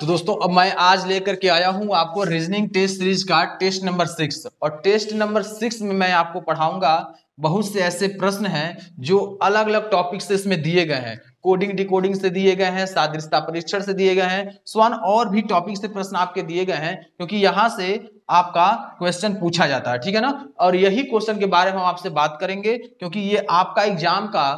तो दोस्तों अब मैं आज लेकर के आया हूं आपको रीजनिंग टेस्ट सीरीज का टेस्ट नंबर 6 और टेस्ट नंबर 6 में मैं आपको पढ़ाऊंगा बहुत से ऐसे प्रश्न हैं जो अलग अलग टॉपिक से इसमें दिए गए हैं। कोडिंग डिकोडिंग से दिए गए हैं, सादृश्यता परीक्षण से दिए गए हैं, स्वान और भी टॉपिक से प्रश्न आपके दिए गए हैं क्योंकि यहां से आपका क्वेश्चन पूछा जाता है, ठीक है ना। और यही क्वेश्चन के बारे में हम आपसे बात करेंगे क्योंकि ये आपका एग्जाम का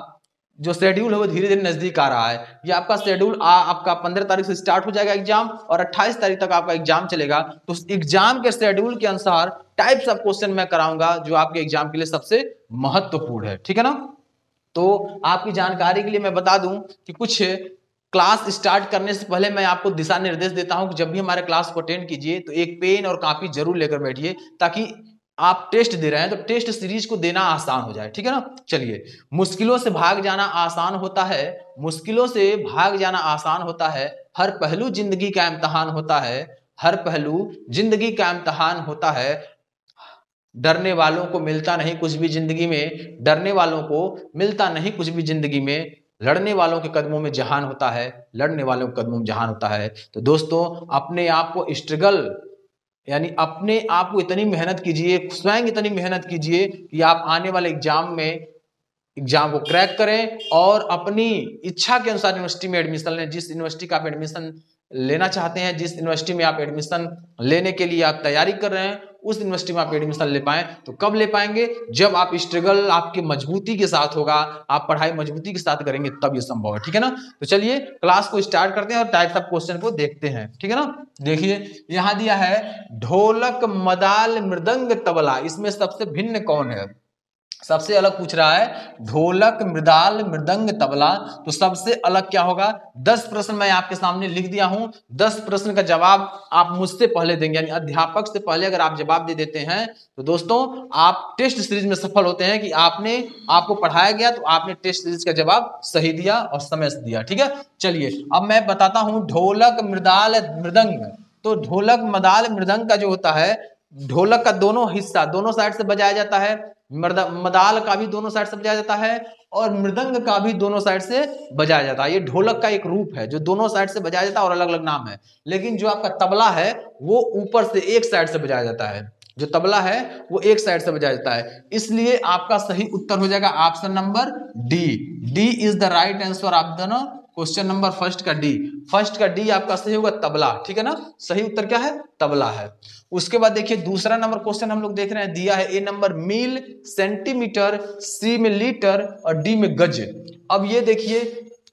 जो शेड्यूल है वो धीरे धीरे नजदीक आ रहा है। ये आपका शेड्यूल आपका 15 तारीख से स्टार्ट हो जाएगा एग्जाम और 28 तारीख तक आपका एग्जाम चलेगा। तो एग्जाम के शेड्यूल के अनुसार टाइप्स ऑफ क्वेश्चन मैं कराऊंगा जो आपके एग्जाम के लिए सबसे महत्वपूर्ण है, ठीक है ना। तो आपकी जानकारी के लिए मैं बता दूं कि कुछ क्लास स्टार्ट करने से पहले मैं आपको दिशा निर्देश देता हूं कि जब भी हमारे क्लास को अटेंड कीजिए तो एक पेन और कॉपी जरूर लेकर बैठिए ताकि आप टेस्ट दे रहे हैं तो टेस्ट सीरीज को देना आसान हो जाए, ठीक है ना। चलिए, मुश्किलों से भाग जाना आसान होता है, मुश्किलों से भाग जाना आसान होता है, हर पहलू जिंदगी का इम्तिहान होता है, हर पहलू जिंदगी का इम्तिहान होता है, डरने वालों को मिलता नहीं कुछ भी जिंदगी में, डरने वालों को मिलता नहीं कुछ भी जिंदगी में, लड़ने वालों के कदमों में जहान होता है, लड़ने वालों के कदमों में जहान होता है। तो दोस्तों अपने आप को स्ट्रगल यानी अपने आप को इतनी मेहनत कीजिए, स्वयं इतनी मेहनत कीजिए कि आप आने वाले एग्जाम में एग्जाम को क्रैक करें और अपनी इच्छा के अनुसार यूनिवर्सिटी में एडमिशन लें। जिस यूनिवर्सिटी का आप एडमिशन लेना चाहते हैं, जिस यूनिवर्सिटी में आप एडमिशन लेने के लिए आप तैयारी कर रहे हैं, उस यूनिवर्सिटी में आप एडमिशन ले पाएं। तो कब ले पाएंगे? जब आप स्ट्रगल आपकी मजबूती के साथ होगा, आप पढ़ाई मजबूती के साथ करेंगे तब ये संभव है, ठीक है ना। तो चलिए क्लास को स्टार्ट करते हैं और टाइप्स ऑफ क्वेश्चन को देखते हैं, ठीक है ना। देखिए यहां दिया है ढोलक मदाल मृदंग तबला, इसमें सबसे भिन्न कौन है? सबसे अलग पूछ रहा है ढोलक मृदाल मृदंग तबला, तो सबसे अलग क्या होगा? 10 प्रश्न मैं आपके सामने लिख दिया हूं, 10 प्रश्न का जवाब आप मुझसे पहले देंगे, यानी अध्यापक से पहले अगर आप जवाब दे देते हैं तो दोस्तों आप टेस्ट सीरीज में सफल होते हैं कि आपको पढ़ाया गया तो आपने टेस्ट सीरीज का जवाब सही दिया और समय से दिया, ठीक है। चलिए अब मैं बताता हूं ढोलक मृदाल मृदंग। तो ढोलक मदाल मृदंग का जो होता है, ढोलक का दोनों हिस्सा दोनों साइड से बजाया जाता है, मदाल का भी दोनों साइड से बजाया जाता है और मृदंग का भी दोनों साइड से बजाया जाता है। ये ढोलक का एक रूप है जो दोनों साइड से बजाया जाता है और अलग अलग नाम है। लेकिन जो आपका तबला है वो ऊपर से एक साइड से बजाया जाता है, जो तबला है वो एक साइड से बजाया जाता है। इसलिए आपका सही उत्तर हो जाएगा option number D. D is the right answer of the question number first का डी। फर्स्ट का डी आपका सही होगा तबला, ठीक है ना। सही उत्तर क्या है? तबला है। उसके बाद देखिए दूसरा नंबर क्वेश्चन हम लोग देख रहे हैं, दिया है ए नंबर मील सेंटीमीटर, सी में लीटर और डी में गज। अब ये देखिए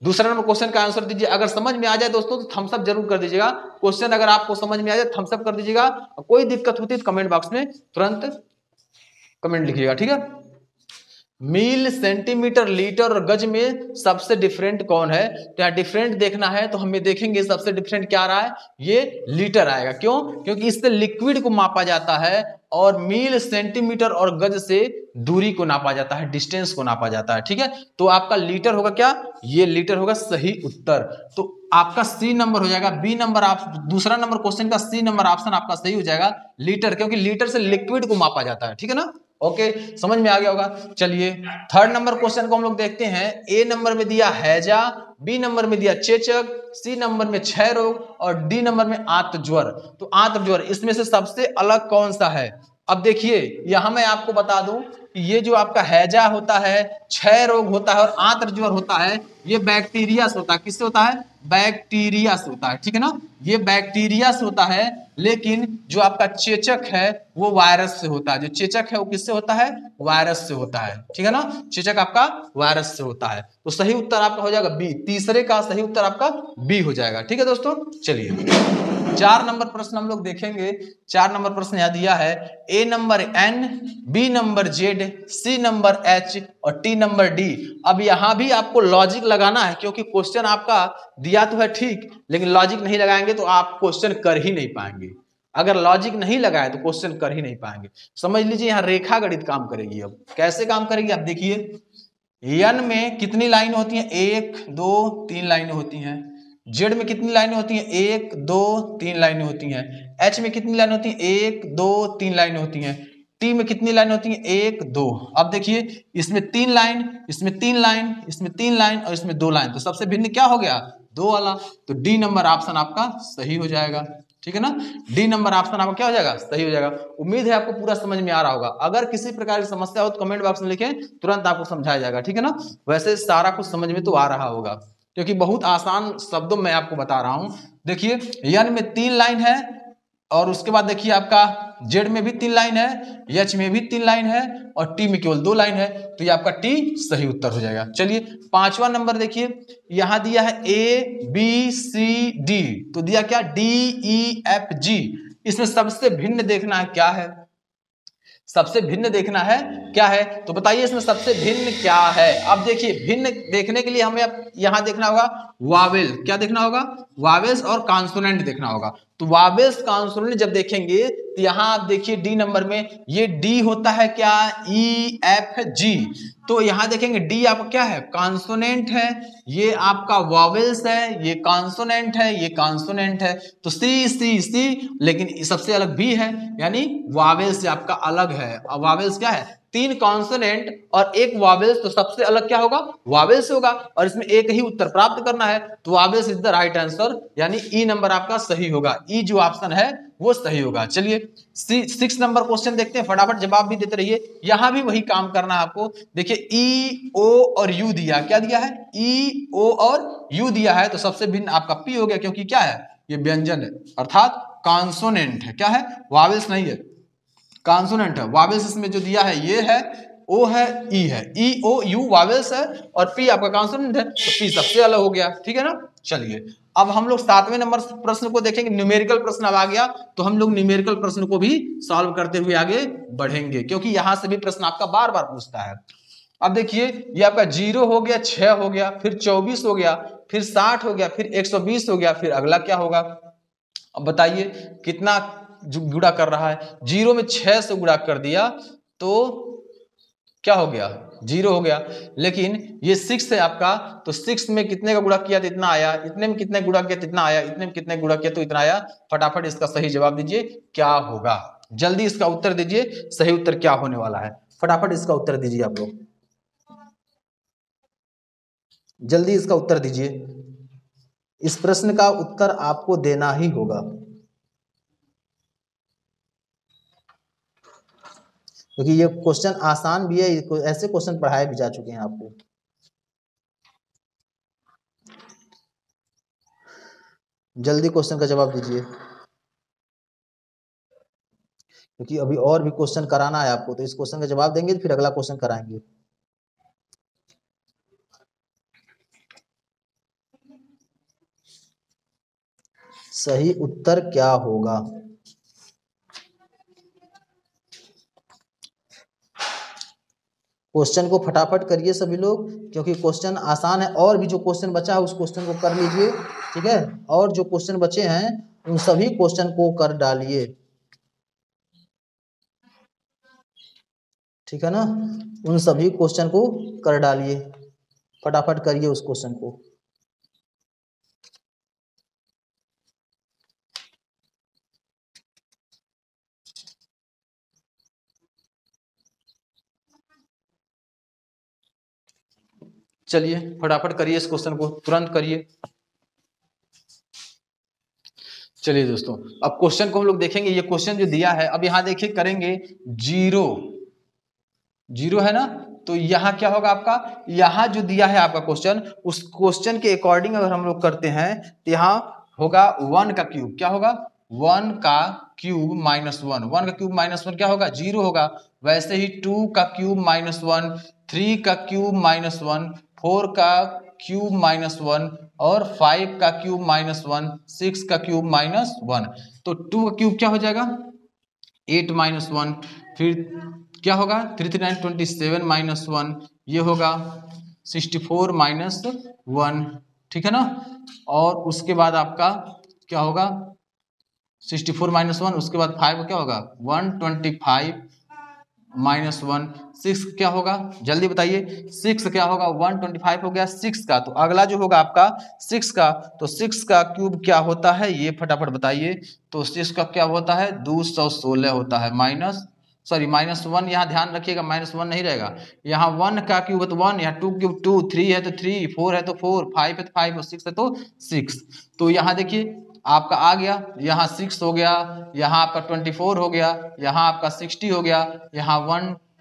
दूसरा नंबर क्वेश्चन का आंसर दीजिए। अगर समझ में आ जाए दोस्तों तो थम्स अप जरूर कर दीजिएगा। क्वेश्चन अगर आपको समझ में आ जाए थम्स अप कर दीजिएगा, कोई दिक्कत होती है तो कमेंट बॉक्स में तुरंत कमेंट लिखिएगा, ठीक है। मील सेंटीमीटर लीटर और गज में सबसे डिफरेंट कौन है? तो यहाँ डिफरेंट देखना है तो हमें देखेंगे सबसे डिफरेंट क्या रहा है, ये लीटर आएगा। क्यों? क्योंकि इससे लिक्विड को मापा जाता है और मील सेंटीमीटर और गज से दूरी को नापा जाता है, डिस्टेंस को नापा जाता है, ठीक है। तो आपका लीटर होगा क्या? ये लीटर होगा सही उत्तर। तो आपका सी नंबर हो जाएगा, बी नंबर आप दूसरा नंबर क्वेश्चन का सी नंबर ऑप्शन आपका सही हो जाएगा लीटर, क्योंकि लीटर से लिक्विड को मापा जाता है, ठीक है ना। ओके, समझ में आ गया होगा। चलिए थर्ड नंबर क्वेश्चन को हम लोग देखते हैं। ए नंबर में दिया हैजा, बी नंबर में दिया चेचक, सी नंबर में क्षय रोग और डी नंबर में आंत ज्वर। तो आंत ज्वर इसमें से सबसे अलग कौन सा है? अब देखिए यहां मैं आपको बता दूं कि ये जो आपका हैजा होता है, क्षय रोग होता है और आंत ज्वर होता है, ये बैक्टीरिया से होता है। किससे होता है? बैक्टीरिया से होता है, ठीक है ना। ये बैक्टीरिया से होता है। लेकिन जो आपका चेचक है वो वायरस से होता है। जो चेचक है वो किससे होता है? वायरस से होता है, ठीक है ना। चेचक आपका वायरस से होता है। तो सही उत्तर आपका हो जाएगा बी। तीसरे का सही उत्तर आपका बी हो जाएगा, ठीक है दोस्तों। चलिए 4 नंबर प्रश्न हम लोग देखेंगे। 4 नंबर प्रश्न यहां दिया है A number N, B number Z, C number H और टी नंबर डी। अब यहां भी आपको लॉजिक लगाना है क्योंकि क्वेश्चन आपका दिया तो है ठीक, लेकिन लॉजिक नहीं लगाएंगे तो आप क्वेश्चन कर ही नहीं पाएंगे। अगर लॉजिक नहीं लगाए तो क्वेश्चन कर ही नहीं पाएंगे। समझ लीजिए यहां रेखा गणित काम करेगी। अब कैसे काम करेगी आप देखिए। एन में कितनी लाइन होती है? 1 2 3 लाइनें होती हैं। जेड में कितनी लाइनें होती हैं? 1 2 3 लाइनें होती हैं। एच में कितनी लाइन होती है? 1 2 3 लाइनें होती हैं। टी में कितनी लाइन होती है? 1 2। अब देखिए इसमें 3 लाइन, इसमें 3 लाइन, इसमें 3 लाइन और इसमें 2 लाइन। तो सबसे भिन्न क्या हो गया? 2 वाला, तो डी नंबर ऑप्शन आपका सही हो जाएगा। ठीक है ना, डी नंबर ऑप्शन आपका क्या हो जाएगा, सही हो जाएगा। उम्मीद है आपको पूरा समझ में आ रहा होगा। अगर किसी प्रकार की समस्या हो तो कमेंट बॉक्स में लिखें, तुरंत आपको समझाया जाएगा। ठीक है ना, वैसे सारा कुछ समझ में तो आ रहा होगा, क्योंकि बहुत आसान शब्दों में आपको बता रहा हूं। देखिए यन में 3 लाइन है, और उसके बाद देखिए आपका जेड में भी 3 लाइन है, एच में भी 3 लाइन है, और टी में केवल 2 लाइन है, तो ये आपका टी सही उत्तर हो जाएगा। चलिए 5वां नंबर देखिए, यहां दिया है ए बी सी डी, तो दिया क्या डी ई एफ जी। इसमें सबसे भिन्न देखना है क्या है, सबसे भिन्न देखना है क्या है, तो बताइए इसमें सबसे भिन्न क्या है। अब देखिए भिन्न देखने के लिए हमें यहां देखना होगा वावेल, क्या देखना होगा, वावेल्स और कॉन्सोनेंट देखना होगा। तो वावेल्स कॉन्सोनेंट जब देखेंगे तो यहां आप देखिए डी नंबर में ये डी होता है क्या, ई एफ जी, तो यहां देखेंगे डी आपका क्या है, कॉन्सोनेंट है, ये आपका वावेल्स है, ये कॉन्सोनेंट है, ये कॉन्सोनेंट है, तो सी सी सी, लेकिन सबसे अलग भी है, यानी वावेल्स आपका अलग है। अब वावेल्स क्या है, 3 कॉन्सोनेंट और 1 वावेल्स, तो सबसे अलग क्या होगा, वावेल्स होगा, और इसमें एक ही उत्तर प्राप्त करना है, तो vowels is the right answer, यानी ई नंबर आपका सही होगा। ई जो ऑप्शन है वो सही होगा। चलिए 6 नंबर क्वेश्चन देखते हैं, फटाफट जवाब भी देते रहिए। यहां भी वही काम करना है आपको। देखिए ई ओ और यू दिया, क्या दिया है, ई ओ और यू दिया है, तो सबसे भिन्न आपका पी हो गया, क्योंकि क्या है, ये व्यंजन है, अर्थात कॉन्सोनेंट है। क्या है, वावेल्स नहीं है, कॉन्सोनेंट है। वावेल्स इसमें जो दिया है ये है, ओ है, ई है, ई ओ यू वावेल्स है, और पी आपका कॉन्सोनेंट है, तो पी सबसे अलग हो गया। ठीक है ना, चलिए अब हम लोग 7वें नंबर प्रश्न को देखेंगे। न्यूमेरिकल प्रश्न अब आ गया, तो हम लोग न्यूमेरिकल प्रश्न को भी सॉल्व करते हुए आगे बढ़ेंगे, क्योंकि यहां से भी प्रश्न आपका बार बार पूछता है। अब देखिए ये आपका 0 हो गया, 6 हो गया, फिर 24 हो गया, फिर 60 हो गया, फिर 120 हो गया, फिर अगला क्या होगा। अब बताइए कितना गुणा कर रहा है, 0 में 6 से गुणा कर दिया तो क्या हो गया, 0 हो गया, लेकिन ये 6 है आपका, तो 6 में कितने का गुणा किया तो इतना आया, इतने में कितने गुणा किया तो इतना आया, इतने में कितने गुणा किया तो इतना आया। फटाफट इसका सही जवाब दीजिए क्या होगा, जल्दी इसका उत्तर दीजिए, सही उत्तर क्या होने वाला है, फटाफट इसका उत्तर दीजिए आप लोग, जल्दी इसका उत्तर दीजिए। इस प्रश्न का उत्तर आपको देना ही होगा, क्योंकि ये क्वेश्चन आसान भी है, ऐसे क्वेश्चन पढ़ाए भी जा चुके हैं आपको। जल्दी क्वेश्चन का जवाब दीजिए, क्योंकि अभी और भी क्वेश्चन कराना है आपको, तो इस क्वेश्चन का जवाब देंगे फिर अगला क्वेश्चन कराएंगे। सही उत्तर क्या होगा, क्वेश्चन को फटाफट करिए सभी लोग, क्योंकि क्वेश्चन आसान है, और भी जो क्वेश्चन बचा है उस क्वेश्चन को कर लीजिए। ठीक है, और जो क्वेश्चन बचे हैं उन सभी क्वेश्चन को कर डालिए। ठीक है ना, उन सभी क्वेश्चन को कर डालिए, फटाफट करिए उस क्वेश्चन को। चलिए फटाफट करिए इस क्वेश्चन को, तुरंत करिए। चलिए दोस्तों अब क्वेश्चन को हम लोग देखेंगे। ये क्वेश्चन जो दिया है, अब यहां देखिए करेंगे 0 है ना, तो यहां क्या होगा आपका, यहां जो दिया है आपका क्वेश्चन, उस क्वेश्चन के अकॉर्डिंग अगर हम लोग करते हैं तो यहां होगा 1 का क्यूब, क्या होगा, 1 का क्यूब माइनस 1, 1 का क्यूब माइनस 1 क्या होगा, 0 होगा। वैसे ही 2 का क्यूब माइनस 1, 3 का क्यूब माइनस 1, 4 का क्यूब माइनस 1, और 5 का क्यूब माइनस 1, 6 का क्यूब माइनस 1, तो 2 का क्यूब क्या हो जाएगा, 8 माइनस 1, फिर क्या होगा 3 3 9 27 माइनस 1, ये होगा 64 माइनस 1। ठीक है ना, और उसके बाद आपका क्या होगा 64 माइनस 1, उसके बाद 5 क्या होगा 125 माइनस 1, 6 क्या होगा, जल्दी बताइए 6 क्या होगा, 125 हो गया 6 का, तो अगला जो होगा आपका 6 का, तो 6 का क्यूब क्या होता है ये फटाफट बताइए। तो 6 का क्या होता है 216 होता है, माइनस सॉरी -1 यहाँ ध्यान रखिएगा, -1 नहीं रहेगा। यहाँ 1 का क्यूब है तो 1, यहाँ 2 क्यूब 2, 3 है तो 3, 4 है तो 4, 5 है तो 5 और 6 है तो 6। तो यहाँ देखिए आपका आ गया, यहाँ 6 हो गया, यहाँ आपका 24 हो गया, यहाँ आपका 60 हो गया, यहाँ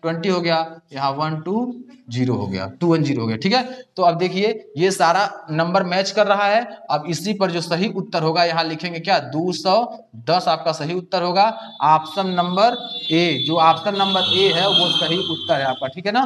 120 हो गया, यहाँ 120 हो गया, 210 हो गया। ठीक है, तो अब देखिए ये सारा नंबर मैच कर रहा है। अब इसी पर जो सही उत्तर होगा यहाँ लिखेंगे क्या, 210 आपका सही उत्तर होगा। ऑप्शन नंबर ए, जो ऑप्शन नंबर ए है वो सही उत्तर है आपका। ठीक है ना,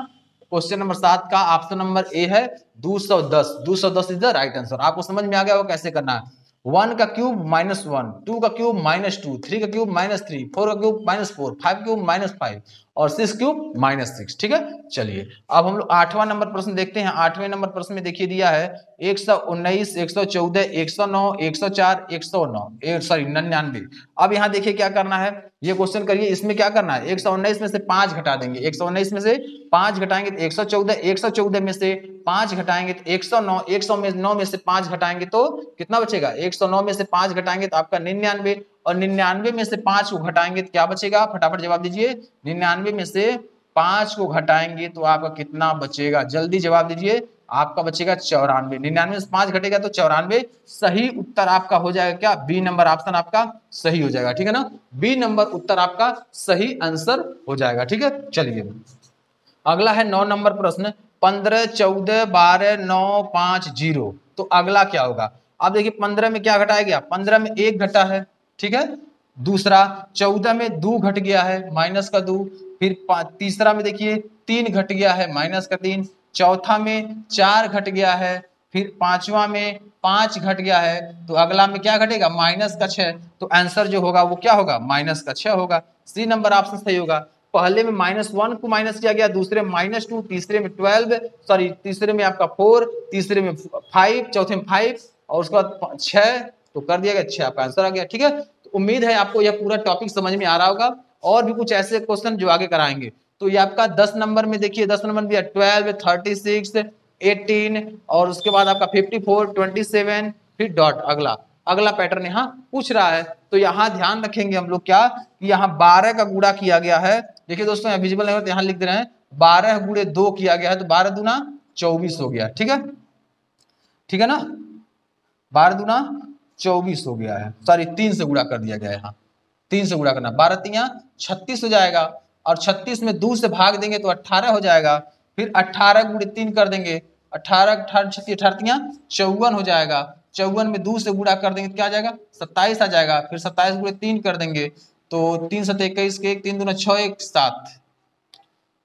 क्वेश्चन नंबर 7 का ऑप्शन नंबर ए है 210। 210 इज द राइट आंसर। आपको समझ में आ गया वो कैसे करना है। 1 का क्यूब -1, 2 का क्यूब -2, 3 का क्यूब -3, 4 का क्यूब -4, 5 का क्यूब -5 और 6 क्यूब -6। ठीक है, चलिए अब हम लोग 8वां नंबर प्रश्न देखते हैं। 8वें नंबर प्रश्न में देखिए दिया है 119, 114, 109, 104, 109 सॉरी 99। अब यहाँ देखिए क्या करना है, ये क्वेश्चन करिए। इसमें क्या करना है, 119 में से 5 घटा देंगे, 119 में से 5 घटाएंगे तो 114, 114 में से 5 घटाएंगे तो 109, 109 में से 5 घटाएंगे तो कितना बचेगा, 109 में से 5 घटाएंगे तो आपका 99, और 99 में से 5 को घटाएंगे तो क्या बचेगा, फटाफट जवाब दीजिए। 99 में से 5 को घटाएंगे तो आपका कितना बचेगा, जल्दी जवाब दीजिए। आपका बचेगा 94। 99 में से 5 घटेगा तो 94। सही उत्तर आपका हो जाएगा क्या, बी नंबर ऑप्शन आपका सही हो जाएगा। ठीक है ना, बी नंबर उत्तर आपका सही आंसर हो जाएगा। ठीक है, चलिए अगला है 9 नंबर प्रश्न, 15, 14, 12, 9, 5, 0। तो अगला क्या होगा, अब देखिए 15 में क्या घटाया गया, 15 में 1 घटा है। ठीक है, दूसरा 14 में 2 घट गया है, -2। फिर तीसरा में देखिए 3 घट गया है, -3। चौथा में 4 घट गया है, फिर पांचवा में 5 घट गया है। तो अगला में क्या घटेगा, -6। तो आंसर जो होगा वो क्या होगा, -6 होगा। सी नंबर ऑप्शन सही होगा। पहले में -1 को माइनस किया गया, दूसरे में -2, तीसरे में 12, सॉरी तीसरे में आपका 4, तीसरे में 5, चौथे में 5 और उसके बाद 6, तो कर दिया गया 6 आपका आंसर आ गया। ठीक है, तो उम्मीद है आपको यह पूरा टॉपिक समझ में आ रहा होगा। और भी कुछ ऐसे क्वेश्चन जो आगे कराएंगे। तो ये आपका 10 नंबर में देखिए, 10 नंबर दिया 12, 36, 18 और उसके बाद आपका 54, 27, फिर डॉट। अगला पैटर्न यहाँ पूछ रहा है। तो यहाँ ध्यान रखेंगे हम लोग क्या, कि यहाँ 12 का गुणा किया गया है। देखिए दोस्तों यहाँ विजिबल नहीं होता, यहाँ लिख दे रहे हैं 12 गुणे 2 किया गया है, तो 12 दूना 24 हो गया। ठीक है, ठीक है ना, 12 दूना 24 हो गया है, सॉरी 3 से गुणा कर दिया गया है। यहाँ 3 से गुणा करना, 12 3 36 हो जाएगा, और 36 में 2 से भाग देंगे तो 18 हो जाएगा। फिर 18 गुणे 3 कर देंगे, 18 18 36 18 54 हो जाएगा। 54 में 2 से गुणा कर देंगे तो क्या आ जाएगा, 27 आ जाएगा। फिर 27 गुणे 3 कर देंगे तो 3 7 21 के 1, 3 दूना 6 1 7,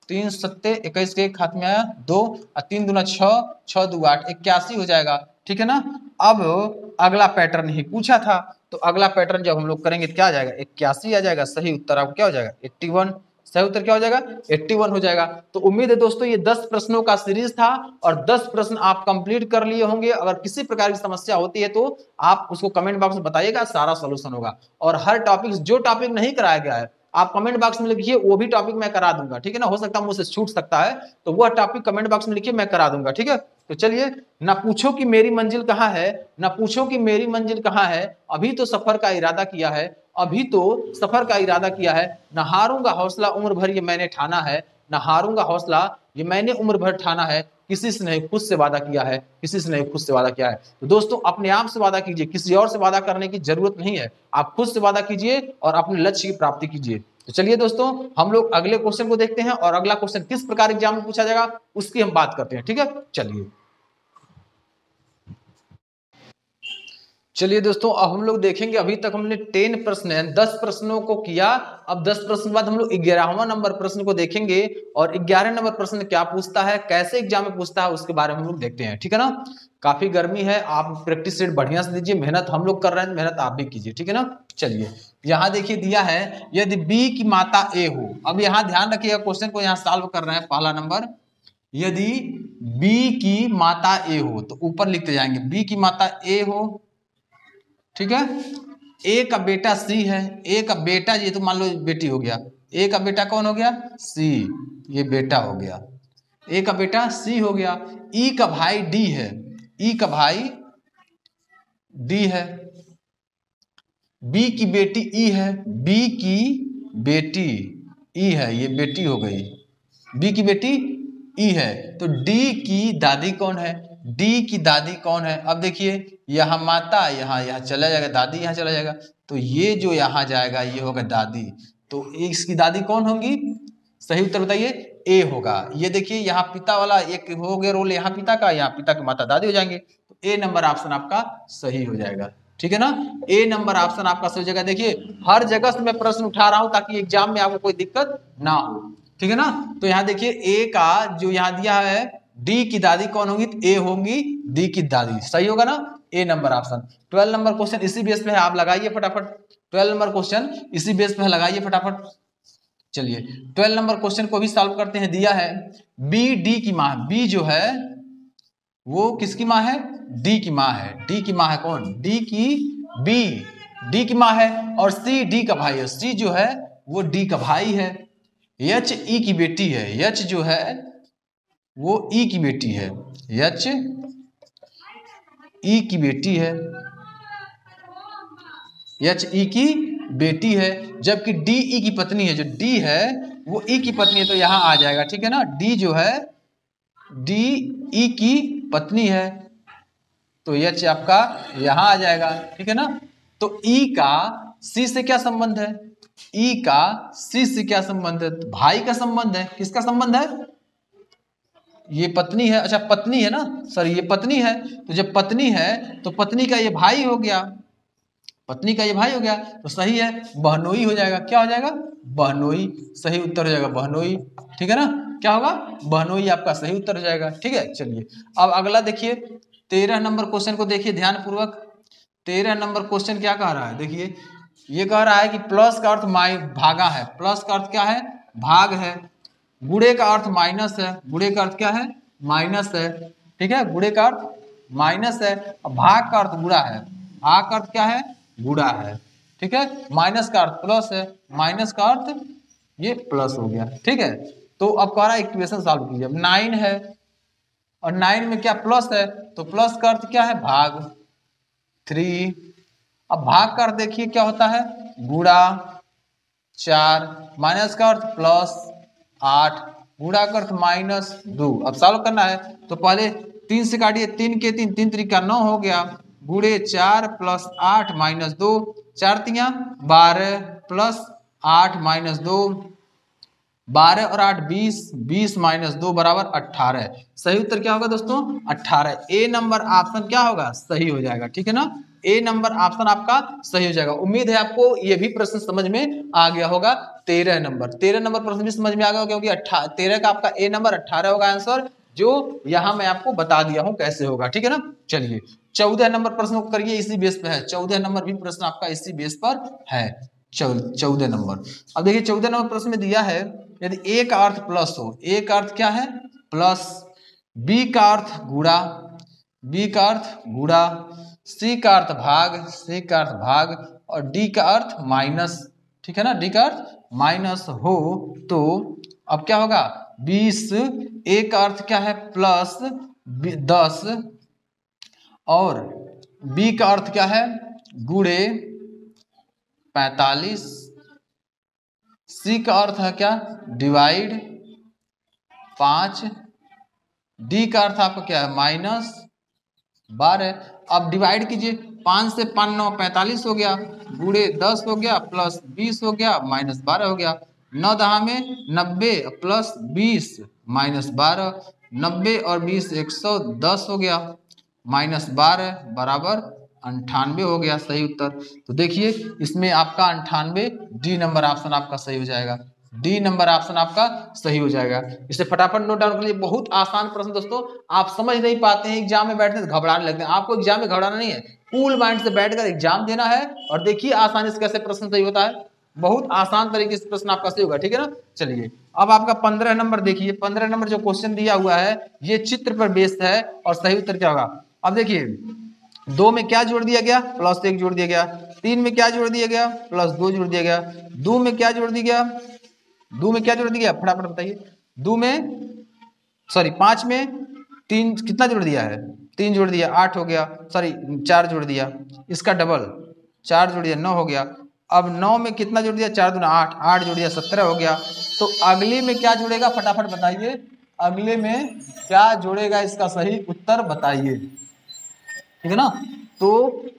3 7 21 के 1 हाथ में आया 2 और 3 दूना 6, 6 2 8, 81 हो जाएगा। ठीक है ना, अब अगला पैटर्न ही पूछा था, तो अगला पैटर्न जब हम लोग करेंगे तो क्या आ जाएगा, 81 आ जाएगा। सही उत्तर आपको क्या हो जाएगा, 81। सही उत्तर क्या हो जाएगा, 81 हो जाएगा। तो उम्मीद है दोस्तों ये 10 प्रश्नों का सीरीज था और 10 प्रश्न आप कंप्लीट कर लिए होंगे। अगर किसी प्रकार की समस्या होती है तो आप उसको कमेंट बॉक्स में बताइएगा, सारा सोल्यूशन होगा। और हर टॉपिक, जो टॉपिक नहीं कराया गया है आप कमेंट बॉक्स में लिखिए, वो भी टॉपिक मैं करा दूंगा। ठीक है ना, हो सकता है मुझसे छूट सकता है, तो वह टॉपिक कमेंट बॉक्स में लिखिए, मैं करा दूंगा। ठीक है, तो चलिए, ना पूछो कि मेरी मंजिल कहाँ है, ना पूछो कि मेरी मंजिल कहाँ है, अभी तो सफर का इरादा किया है, अभी तो सफर का इरादा किया है। न हारूंगा हौसला उम्र भर ये मैंने ठाना है, न हारूंगा हौसला ये मैंने उम्र भर ठाना है। किसी से नहीं खुद से वादा किया है, किसी से नहीं खुद से वादा किया है। तो दोस्तों अपने आप से वादा कीजिए, किसी और से वादा करने की जरूरत नहीं है। आप खुद से वादा कीजिए और अपने लक्ष्य की प्राप्ति कीजिए। तो चलिए दोस्तों हम लोग अगले क्वेश्चन को देखते हैं, और अगला क्वेश्चन किस प्रकार एग्जाम में पूछा जाएगा उसकी हम बात करते हैं। ठीक है, चलिए दोस्तों अब हम लोग देखेंगे, अभी तक हमने 10 प्रश्न है, 10 प्रश्नों को किया। अब 10 प्रश्न बाद हम लोग 11वां नंबर प्रश्न को देखेंगे, और 11 नंबर प्रश्न क्या पूछता है, कैसे एग्जाम में पूछता है, उसके बारे में हम लोग देखते हैं। ठीक है ना, काफी गर्मी है, आप प्रैक्टिस सेट बढ़िया से दीजिए, मेहनत हम लोग कर रहे हैं, मेहनत आप भी कीजिए। ठीक है ना, चलिए यहाँ देखिए दिया है, यदि बी की माता ए हो। अब यहाँ ध्यान रखिएगा, क्वेश्चन को यहाँ सॉल्व कर रहे हैं। पहला नंबर, यदि बी की माता ए हो, तो ऊपर लिखते जाएंगे बी की माता ए हो। ठीक है, ए का बेटा सी है, ए का बेटा ये तो मान लो बेटी हो गया, ए का बेटा कौन हो गया, सी, ये बेटा हो गया, ए का बेटा सी हो गया। ई का भाई डी है, ई का भाई डी है। बी की बेटी ई है, बी की बेटी ई है, ये बेटी हो गई, बी की बेटी ई है। तो डी की दादी कौन है, डी की दादी कौन है। अब देखिए यहाँ माता, यहाँ चला जाएगा, दादी यहाँ चला जाएगा, तो ये जो यहाँ जाएगा ये होगा दादी। तो इसकी दादी कौन होंगी, सही उत्तर बताइए ए होगा। ये देखिए यहाँ पिता वाला एक हो गया रोल, यहाँ पिता का, यहाँ पिता की माता दादी हो जाएंगे। तो ए नंबर ऑप्शन आपका सही हो जाएगा, ठीक है ना। ए नंबर ऑप्शन आपका सही हो जाएगा। देखिए हर जगह से मैं प्रश्न उठा रहा हूं ताकि एग्जाम में आपको कोई दिक्कत ना हो, ठीक है ना। तो यहाँ देखिए ए का जो यहाँ दिया है डी की दादी कौन होगी, ए होंगी डी की दादी, सही होगा ना, ए नंबर ऑप्शन। 12 नंबर क्वेश्चन इसी बेस पे है, आप लगाइए फटाफट। 12 नंबर क्वेश्चन इसी बेस पे लगाइए फटाफट। चलिए 12 नंबर क्वेश्चन को भी सॉल्व करते हैं। दिया है बी डी की माँ, बी जो है वो किसकी माँ है, डी की माँ है। डी की माँ है कौन, डी की बी डी की माँ है, और सी डी का भाई है, सी जो है वो डी का भाई है। एच ई की बेटी है, एच जो है वो ई की बेटी है, एच ई की बेटी है, एच ई की बेटी है। जबकि डी ई की पत्नी है, जो डी है वो ई की पत्नी है, तो यहां आ जाएगा, ठीक है ना। डी जो है डी ई की पत्नी है, तो एच आपका यहां आ जाएगा, ठीक है ना। तो ई का सी से क्या संबंध है, ई का सी से क्या संबंध है, तो भाई का संबंध है। किसका संबंध है, ये पत्नी है, अच्छा पत्नी है ना, सॉरी ये पत्नी है। तो जब पत्नी है तो पत्नी का ये भाई हो गया, पत्नी का ये भाई हो गया, तो सही है, बहनोई हो जाएगा। क्या हो जाएगा, बहनोई, सही उत्तर हो जाएगा बहनोई, ठीक है ना। क्या होगा, बहनोई आपका सही उत्तर हो जाएगा, ठीक है। चलिए अब अगला देखिए 13 नंबर क्वेश्चन को देखिए ध्यान पूर्वक। 13 नंबर क्वेश्चन क्या कह रहा है, देखिए ये कह रहा है कि प्लस का अर्थ भागा है, प्लस का अर्थ क्या है, भाग है। गुणे का अर्थ माइनस है, गुणे का अर्थ क्या है, माइनस है, ठीक है, गुणे का अर्थ माइनस है। और भाग का अर्थ गुणा है, भाग का अर्थ क्या है, गुणा है, ठीक है। माइनस का अर्थ प्लस है, माइनस का अर्थ ये प्लस हो गया, ठीक है। तो अब कह रहा है इक्वेशन सॉल्व कीजिए। अब 9 है और 9 में क्या प्लस है, तो प्लस का अर्थ क्या है, भाग 3। अब भाग का अर्थ देखिए क्या होता है, गुणा 4, माइनस का अर्थ प्लस 8, गुणा का अर्थ -2। अब सॉल्व करना है तो पहले 3 से काटिए, 3 के 3, 3 त्रिका 9 हो गया, गुणे 4 + 8 - 2, 4 तिया 12 + 8 - 2, 12 और 8 20, 20 - 2 = 18। सही उत्तर क्या होगा दोस्तों, 18। ए नंबर ऑप्शन क्या होगा, सही हो जाएगा, ठीक है ना। ए नंबर ऑप्शन आपका सही हो जाएगा। उम्मीद है आपको ये भी प्रश्न समझ में आ गया होगा। 13 नंबर प्रश्न भी समझ में आ गया होगा, क्योंकि 13 का आपका ए नंबर 18 होगा आंसर, जो यहां मैं आपको बता दिया हूं कैसे होगा, ठीक है ना। चलिए 14 नंबर प्रश्न को करिए, इसी बेस पे है। 14 नंबर भी प्रश्न आपका इसी बेस पर है। 14 नंबर, अब देखिए 14 नंबर प्रश्न में दिया है, यदि ए का अर्थ प्लस हो, ए का अर्थ क्या है, प्लस, बी का अर्थ गुणा, बी का अर्थ गुणा, सी का अर्थ भाग, सी का अर्थ भाग, और डी का अर्थ माइनस, ठीक है ना, डी का अर्थ माइनस हो, तो अब क्या होगा, 20, ए का अर्थ क्या है, प्लस 10, और बी का अर्थ क्या है, गुणे 45, सी का अर्थ है क्या, डिवाइड 5, डी का अर्थ आपका क्या है, -12। अब डिवाइड कीजिए, 5 से 5 9 45 हो गया, गुणे 10 हो गया, प्लस 20 हो गया, -12 हो गया। 9 दहा में 90 प्लस 20 -12, 90 और 20 110 हो गया, -12 बराबर 98 हो गया, सही उत्तर। तो देखिए इसमें आपका 98, डी नंबर ऑप्शन आपका सही हो जाएगा, डी नंबर ऑप्शन आपका सही हो जाएगा। इसे फटाफट नोट डाउन कर लीजिए। बहुत आसान प्रश्न दोस्तों, आप समझ नहीं पाते हैं, एग्जाम में बैठने से घबराने लगते हैं। आपको एग्जाम में घबराना नहीं है, कूल माइंड से बैठकर एग्जाम देना है, और देखिए आसानी से कैसे प्रश्न सही होता है। बहुत आसान तरीके से प्रश्न आपका सही होगा, ठीक है ना। चलिए अब आपका 15 नंबर देखिए। 15 नंबर जो क्वेश्चन दिया हुआ है ये चित्र पर बेस्ड है, और सही उत्तर क्या होगा। अब देखिए 2 में क्या जोड़ दिया गया, +1 जोड़ दिया गया। 3 में क्या जोड़ दिया गया, +2 जोड़ दिया गया। 2 में क्या जोड़ दिया गया, 2 में क्या जोड़ दिया, फटाफट बताइए। 2 में सॉरी 5 में 3 कितना जोड़ दिया है, 3 जोड़ दिया, 8 हो गया, सॉरी 4 जोड़ दिया, इसका डबल 4 जोड़ दिया, 9 हो गया। अब 9 में कितना जोड़ दिया, 4 दूना 8, 8 जोड़ दिया 17 हो गया। तो अगले में क्या जुड़ेगा फटाफट बताइए, अगले में क्या जुड़ेगा इसका सही उत्तर बताइए, ठीक है ना। तो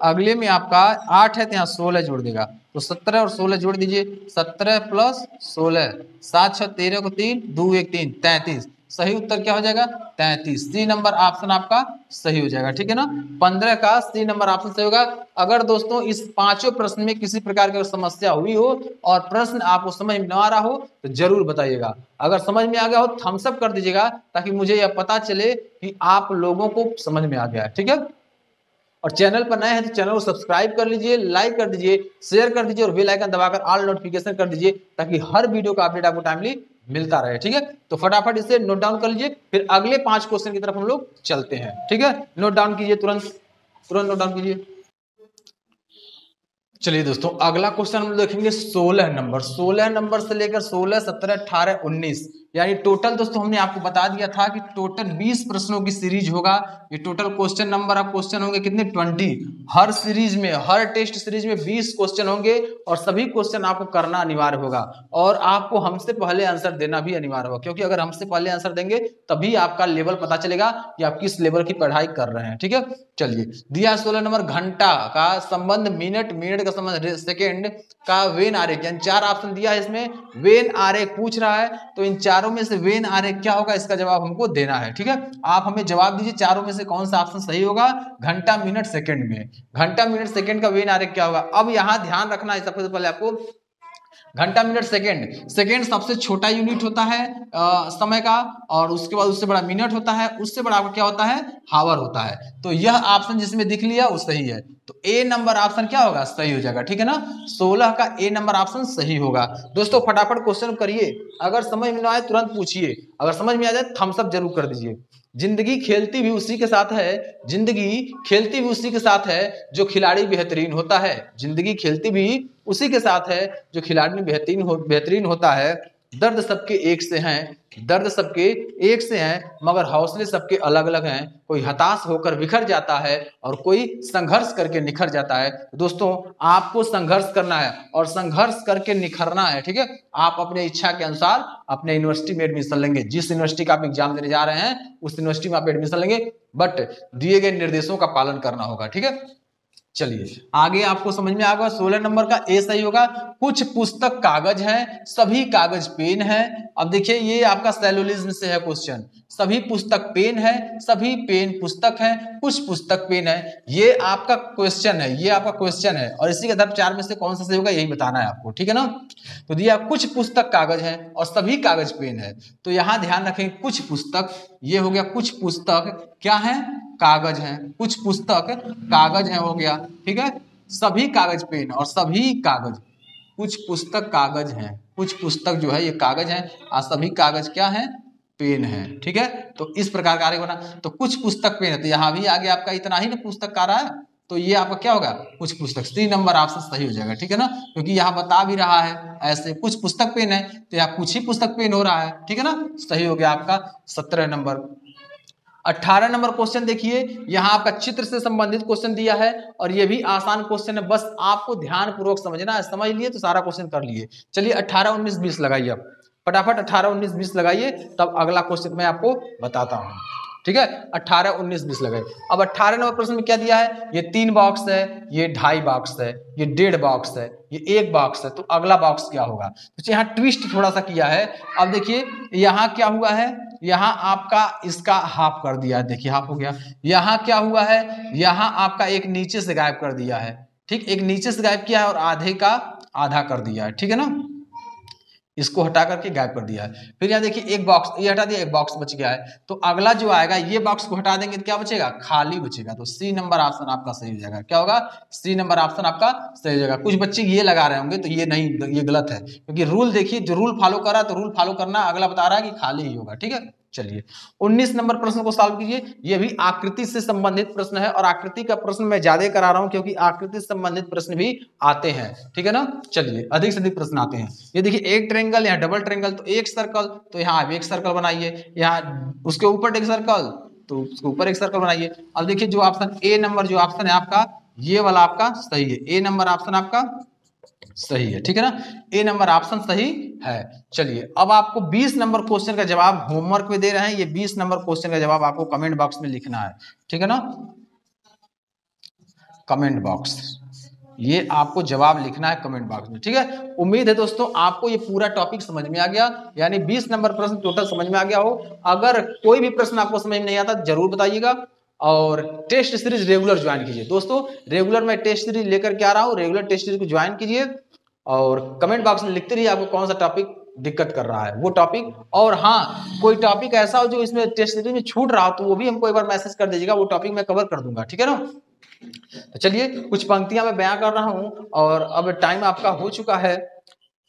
अगले में आपका 8 है तो यहाँ 16 जोड़ देगा, तो 17 और 16 जोड़ दीजिए, 17 प्लस 16, 7 6 13 को 3 2 1 3 33, सही उत्तर क्या हो जाएगा 33, सी नंबर ऑप्शन आपका सही हो जाएगा, ठीक है ना। 15 का सी नंबर ऑप्शन सही होगा। अगर दोस्तों इस पांचों प्रश्न में किसी प्रकार की समस्या हुई हो और प्रश्न आपको समझ में न आ रहा हो तो जरूर बताइएगा, अगर समझ में आ गया हो थम्स अप कर दीजिएगा ताकि मुझे यह पता चले कि आप लोगों को समझ में आ गया है, ठीक है। और चैनल पर नए हैं तो चैनल को सब्सक्राइब कर लीजिए, लाइक कर दीजिए, शेयर कर दीजिए और बेल आइकन दबाकर ऑल नोटिफिकेशन कर दीजिए ताकि हर वीडियो का अपडेट आपको टाइमली मिलता रहे, ठीक है। तो फटाफट इसे नोट डाउन कर लीजिए, फिर अगले 5 क्वेश्चन की तरफ हम लोग चलते हैं, ठीक है। नोट डाउन कीजिए, तुरंत तुरंत नोट डाउन कीजिए। चलिए दोस्तों अगला क्वेश्चन हम देखेंगे 16 नंबर, 16 नंबर से लेकर 16 17 18 19, यानी टोटल दोस्तों हमने आपको बता दिया था कि टोटल 20 प्रश्नों की सीरीज होगा। ये टोटल क्वेश्चन नंबर आप क्वेश्चन होंगे कितने 20, हर सीरीज में हर टेस्ट सीरीज में 20 क्वेश्चन होंगे और सभी क्वेश्चन आपको करना अनिवार्य होगा और आपको हमसे पहले आंसर देना भी अनिवार्य होगा, क्योंकि अगर हमसे पहले आंसर देंगे तभी आपका लेवल पता चलेगा कि आप किस लेवल की पढ़ाई कर रहे हैं, ठीक है। चलिए दिया 16 नंबर, घंटा का संबंध मिनट, मिनट का संबंध सेकेंड का वेन आरेख, यानी 4 ऑप्शन दिया है इसमें, वेन आरेख पूछ रहा है तो इन चारों में से वेन आरेख क्या होगा इसका जवाब हमको देना है, ठीक है। आप हमें जवाब दीजिए चारों में से कौन सा ऑप्शन सही होगा, घंटा मिनट सेकंड में, घंटा मिनट सेकंड का वेन आरेख क्या होगा। अब यहां ध्यान रखना है, सबसे पहले आपको घंटा मिनट सेकंड, सेकंड सबसे छोटा यूनिट होता है समय का, और उसके बाद उससे बड़ा मिनट होता है, उससे बड़ा आपका क्या होता है हावर होता है। तो यह ऑप्शन जिसमें दिख लिया वो सही है, तो ए नंबर ऑप्शन क्या होगा सही हो जाएगा, ठीक है ना। 16 का ए नंबर ऑप्शन सही होगा। दोस्तों फटाफट क्वेश्चन करिए, अगर समझ में ना आए तुरंत पूछिए, अगर समझ में आ जाए थम्स अप जरूर कर दीजिए। जिंदगी खेलती भी उसी के साथ है, जिंदगी खेलती भी उसी के साथ है जो खिलाड़ी बेहतरीन होता है, जिंदगी खेलती भी उसी के साथ है जो खिलाड़ी बेहतरीन होता है। दर्द सबके एक से हैं, दर्द सबके एक से हैं मगर हौसले सबके अलग अलग हैं, कोई हताश होकर बिखर जाता है और कोई संघर्ष करके निखर जाता है। दोस्तों आपको संघर्ष करना है और संघर्ष करके निखरना है, ठीक है। आप अपने इच्छा के अनुसार अपने यूनिवर्सिटी में एडमिशन लेंगे, जिस यूनिवर्सिटी का आप एग्जाम देने जा रहे हैं उस यूनिवर्सिटी में आप एडमिशन लेंगे, बट दिए गए निर्देशों का पालन करना होगा, ठीक है। चलिए आगे आपको समझ में आ गया, 16 नंबर का ए सही होगा। कुछ पुस्तक कागज है, सभी कागज पेन है। अब देखिए ये आपका सेलुलिज्म से है क्वेश्चन, सभी पुस्तक पेन है, सभी पेन पुस्तक है, कुछ पुस्तक पेन है, ये आपका क्वेश्चन है, ये आपका क्वेश्चन है और इसी के आधार 4 में से कौन सा सही होगा यही बताना है आपको, ठीक है ना। तो दिया कुछ पुस्तक कागज है और सभी कागज पेन है, तो यहां ध्यान रखें कुछ पुस्तक, ये हो गया कुछ पुस्तक क्या है कागज है, कुछ पुस्तक कागज है हो गया, ठीक है। सभी कागज पेन और सभी कागज, कुछ पुस्तक कागज हैं, कुछ पुस्तक जो है ये कागज है और सभी कागज क्या है पेन है, ठीक है। तो इस प्रकार का आगे बना, तो कुछ पुस्तक पेन है, तो यहाँ भी आगे आपका इतना ही ना पुस्तक का रहा है, तो ये आपका क्या होगा कुछ पुस्तक, सी नंबर ऑप्शन सही हो जाएगा, ठीक है ना, क्योंकि यहाँ बता भी रहा है ऐसे कुछ पुस्तक पेन है तो यहाँ कुछ ही पुस्तक पेन हो रहा है, ठीक है ना। सही हो गया आपका 17 नंबर। 18 नंबर क्वेश्चन देखिए, यहाँ आपका चित्र से संबंधित क्वेश्चन दिया है और ये भी आसान क्वेश्चन है, बस आपको ध्यान पूर्वक समझना है, समझ लिए तो सारा क्वेश्चन कर लिए। चलिए 18 19 20 लगाइए, अब फटाफट 18 19 20 लगाइए, तब अगला क्वेश्चन मैं आपको बताता हूँ, ठीक है। 18 19 20 लगाए। अब 18 नंबर प्रश्न में क्या दिया है, ये 3 बॉक्स है, ये 2.5 बॉक्स है, ये 1.5 बॉक्स है, ये 1 बॉक्स है, तो अगला बॉक्स क्या होगा। तो यहाँ ट्विस्ट थोड़ा सा किया है। अब देखिए यहाँ क्या हुआ है, यहाँ आपका इसका हाफ कर दिया है, देखिए हाफ हो गया। यहाँ क्या हुआ है, यहाँ आपका एक नीचे से गायब कर दिया है, ठीक, एक नीचे से गायब किया है और आधे का आधा कर दिया है, ठीक है ना, इसको हटा करके गायब कर दिया है। फिर यहाँ देखिए एक बॉक्स ये हटा दिया, एक बॉक्स बच गया है, तो अगला जो आएगा ये बॉक्स को हटा देंगे तो क्या बचेगा खाली बचेगा, तो सी नंबर ऑप्शन आपका सही हो जाएगा। क्या होगा सी नंबर ऑप्शन आपका सही हो जाएगा। कुछ बच्चे ये लगा रहे होंगे तो ये नहीं, ये गलत है, क्योंकि रूल देखिए जो रूल फॉलो कर रहा है तो रूल फॉलो करना, अगला बता रहा है कि खाली ही होगा, ठीक है। चलिए 19 नंबर प्रश्न को सॉल्व कीजिए, ये भी आकृति से संबंधित प्रश्न है और आकृति का प्रश्न मैं ज्यादा करा रहा हूं क्योंकि आकृति से संबंधित प्रश्न भी आते हैं, ठीक है ना। चलिए अधिक से अधिक प्रश्न आते हैं। ये देखिए एक ट्रायंगल, यहाँ डबल ट्रायंगल, तो एक सर्कल, तो यहाँ आप एक सर्कल बनाइए, यहाँ उसके ऊपर एक सर्कल तो उसके ऊपर एक सर्कल बनाइए। अब देखिए जो ऑप्शन ए नंबर जो ऑप्शन है आपका, ये वाला आपका सही है, ए नंबर ऑप्शन आपका सही है, ठीक है ना, ए नंबर ऑप्शन सही है। चलिए अब आपको 20 नंबर क्वेश्चन का जवाब होमवर्क में दे रहे हैं, ये 20 नंबर क्वेश्चन का जवाब आपको कमेंट बॉक्स में लिखना है, ठीक है ना, कमेंट बॉक्स, ये आपको जवाब लिखना है कमेंट बॉक्स में, ठीक है। उम्मीद है दोस्तों आपको ये पूरा टॉपिक समझ में आ गया, यानी 20 नंबर प्रश्न टोटल समझ में आ गया हो। अगर कोई भी प्रश्न आपको समझ में नहीं आता जरूर बताइएगा, और टेस्ट सीरीज रेगुलर ज्वाइन कीजिए दोस्तों, रेगुलर मैं टेस्ट सीरीज लेकर के आ रहा हूँ, रेगुलर टेस्ट सीरीज को ज्वाइन कीजिए और कमेंट बॉक्स में लिखते रहिए आपको कौन सा टॉपिक दिक्कत कर रहा है वो टॉपिक, और हाँ कोई टॉपिक ऐसा हो जो इसमें टेस्ट सीरीज में छूट रहा हो तो वो भी हमको एक बार मैसेज कर दीजिएगा, वो टॉपिक मैं कवर कर दूंगा, ठीक है ना। तो चलिए कुछ पंक्तियां मैं बयां कर रहा हूं और अब टाइम आपका हो चुका है।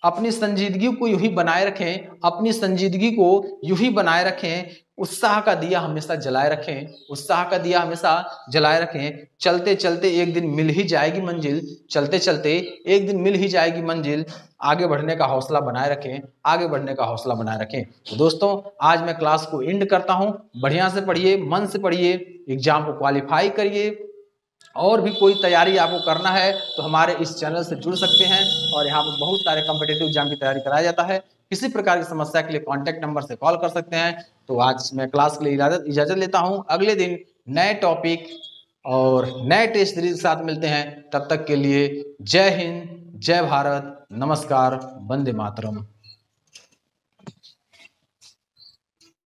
अपनी संजीदगी को यूं ही बनाए रखें, अपनी संजीदगी को यूं ही बनाए रखें, उत्साह का दिया हमेशा जलाए रखें, उत्साह का दिया हमेशा जलाए रखें, चलते चलते एक दिन मिल ही जाएगी मंजिल, चलते चलते एक दिन मिल ही जाएगी मंजिल, आगे बढ़ने का हौसला बनाए रखें, आगे बढ़ने का हौसला बनाए रखें। तो दोस्तों आज मैं क्लास को एंड करता हूं, बढ़िया से पढ़िए, मन से पढ़िए, एग्जाम को क्वालिफाई करिए, और भी कोई तैयारी आपको करना है तो हमारे इस चैनल से जुड़ सकते हैं, और यहाँ पर बहुत सारे कॉम्पिटिटिव एग्जाम की तैयारी कराया जाता है, किसी प्रकार की समस्या के लिए कॉन्टैक्ट नंबर से कॉल कर सकते हैं। तो आज मैं क्लास के लिए इजाजत लेता हूँ, अगले दिन नए टॉपिक और नए टेस्ट सीरीज के साथ मिलते हैं, तब तक के लिए जय हिंद, जय भारत, नमस्कार, वंदे मातरम।